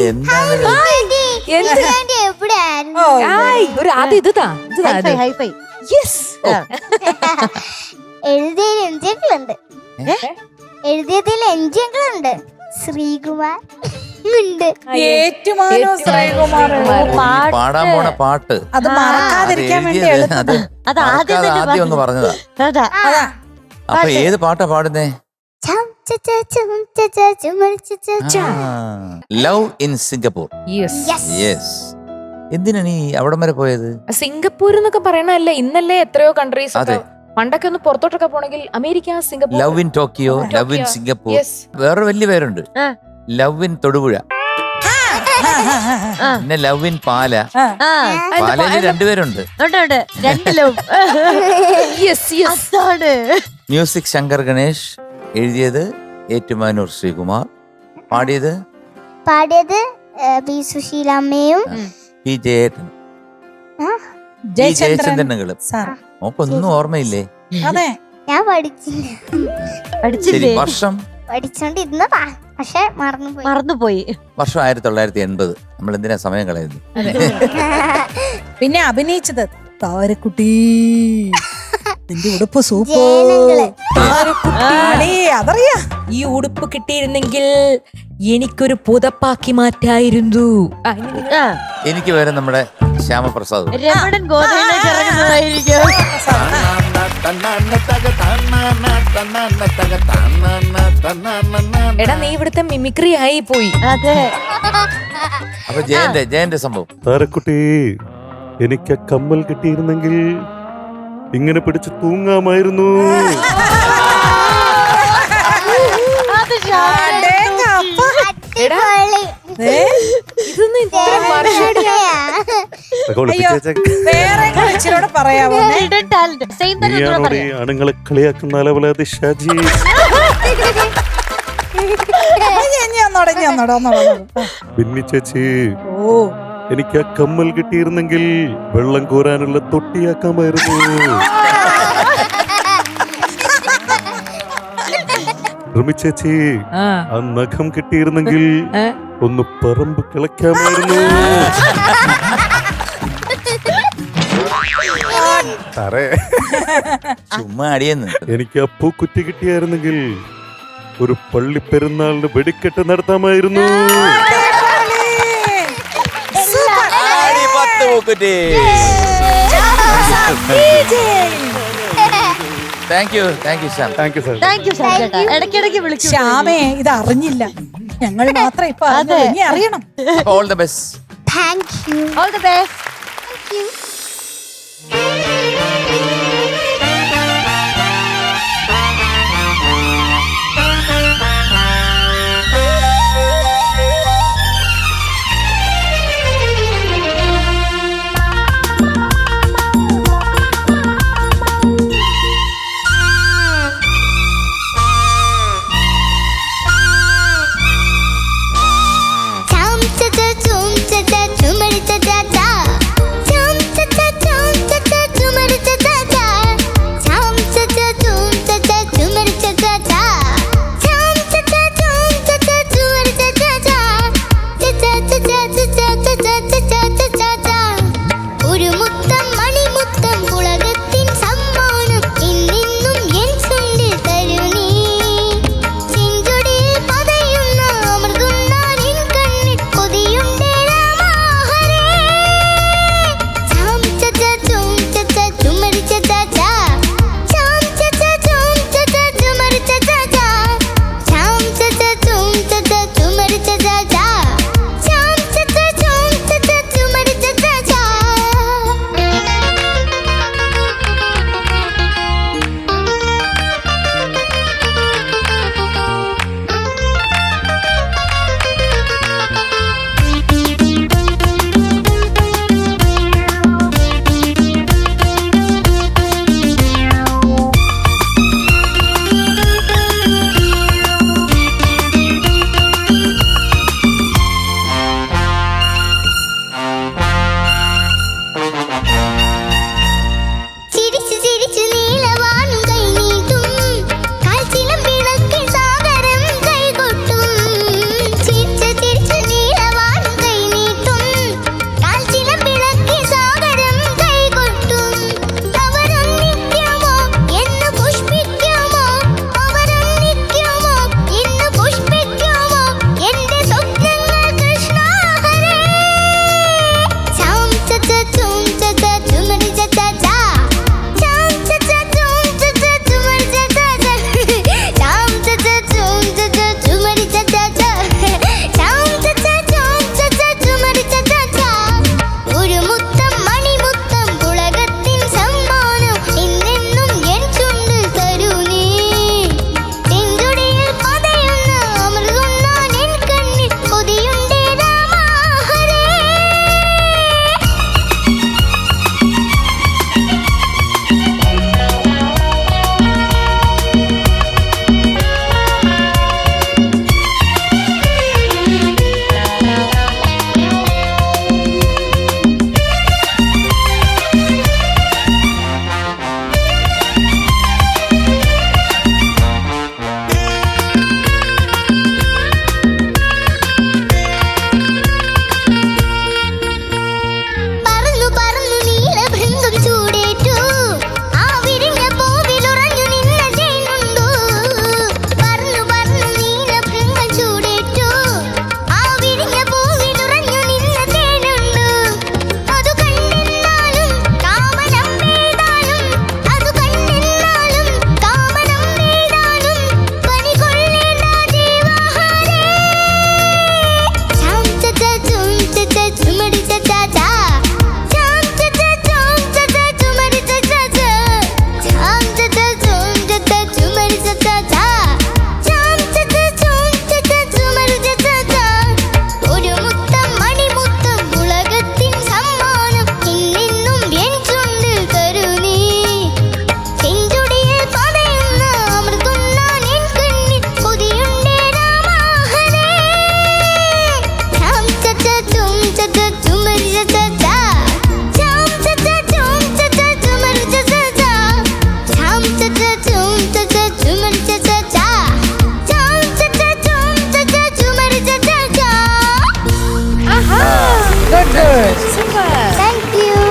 എന്താണ് ഒരു ആദ്യം ഇതാ എഴുതിയതിൽ എൻജിങ്ങളുണ്ട്. ശ്രീകുമാർ ഉണ്ട്. പാടാൻ പോണ പാട്ട് അത് മറക്കാതിരിക്കാൻ വേണ്ടി ആദ്യം ഒന്ന് പറഞ്ഞതാ. അപ്പൊ ഏത് പാട്ടാ പാടുന്നേ? Love in Singapore. യെസ്. എന്തിനാ നീ അവിടം വരെ പോയത്? സിംഗപ്പൂർ എന്നൊക്കെ പറയണല്ലേ, ഇന്നല്ലേ എത്രയോ കൺട്രീസ് ഒക്കെ പണ്ടൊക്കെ ഒന്ന് പുറത്തോട്ടൊക്കെ പോണെങ്കിൽ America, Singapore. Love in Tokyo, love in Singapore. വേറെ വലിയ പേരുണ്ട്, ലവ് ഇൻ തൊടുപുഴ, പിന്നെ ലവ് ഇൻ പാല. പാലയില് രണ്ടുപേരുണ്ട്. മ്യൂസിക് ശങ്കർ ഗണേഷ്, എഴുതിയത് ഏറ്റുമാനൂർ ശ്രീകുമാർ, പാടിയത് പി സുശീലമ്മയും പി ജയചന്ദ്രനുകളും. നോക്കൊന്നും ഓർമ്മയില്ലേ? ഞാൻ പഠിച്ചില്ല. വർഷം പഠിച്ചോണ്ടിരുന്നതാ, പക്ഷെ മറന്നുപോയി. വർഷം 1980. നമ്മൾ എന്തിനാ സമയം കളയുന്നു? പിന്നെ അഭിനയിച്ചത് താരക്കുട്ടി. നിന്റെ ഉടുപ്പ് സൂപ്പർ. അതറിയാ. ഈ ഉടുപ്പ് കിട്ടിയിരുന്നെങ്കിൽ എനിക്കൊരു പുതപ്പാക്കി മാറ്റായിരുന്നു. എനിക്ക് വരെ നമ്മുടെ ശ്യാമപ്രസാദ്. രമണൻ ഗോതയിലേക്ക് ഇറങ്ങുന്നതായിരിക്കും. എടാ നീ ഇവിടുത്തെ മിമിക്രി ആയി പോയി. അതെ. അപ്പൊ ജയന്റെ സംഭവം. താരക്കുട്ടി, എനിക്ക് കമ്മൽ കിട്ടിയിരുന്നെങ്കിൽ ഇങ്ങനെ പിടിച്ച് തൂങ്ങാമായിരുന്നു. പറയാമോ? ആണുങ്ങളെ കളിയാക്കുന്ന അലവലാതി ഷാജി. ബിന്നി ചേച്ചി, എനിക്ക് ആ കമ്മൽ കിട്ടിയിരുന്നെങ്കിൽ വെള്ളം കോരാനുള്ള തൊട്ടിയാക്കാമായിരുന്നു. റിമി ചേച്ചി, ആ നഖം കിട്ടിയിരുന്നെങ്കിൽ ഒന്ന് പറമ്പ് കിളയ്ക്കാമായിരുന്നു. ചുമ്മാ അടിയെന്ന്. എനിക്ക് ആ പൂക്കുറ്റി കിട്ടിയായിരുന്നെങ്കിൽ ഒരു പള്ളി പെരുന്നാളിന് വെടിക്കെട്ട് നടത്താമായിരുന്നു. ഇടയ്ക്കിടയ്ക്ക് വിളിക്കും. ശ്യാമേ, ഇത് അറിഞ്ഞില്ല, ഞങ്ങൾ മാത്രം ഇപ്പൊ അറിയണം. All the best. Thank you. All the best. Thank you.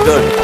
Good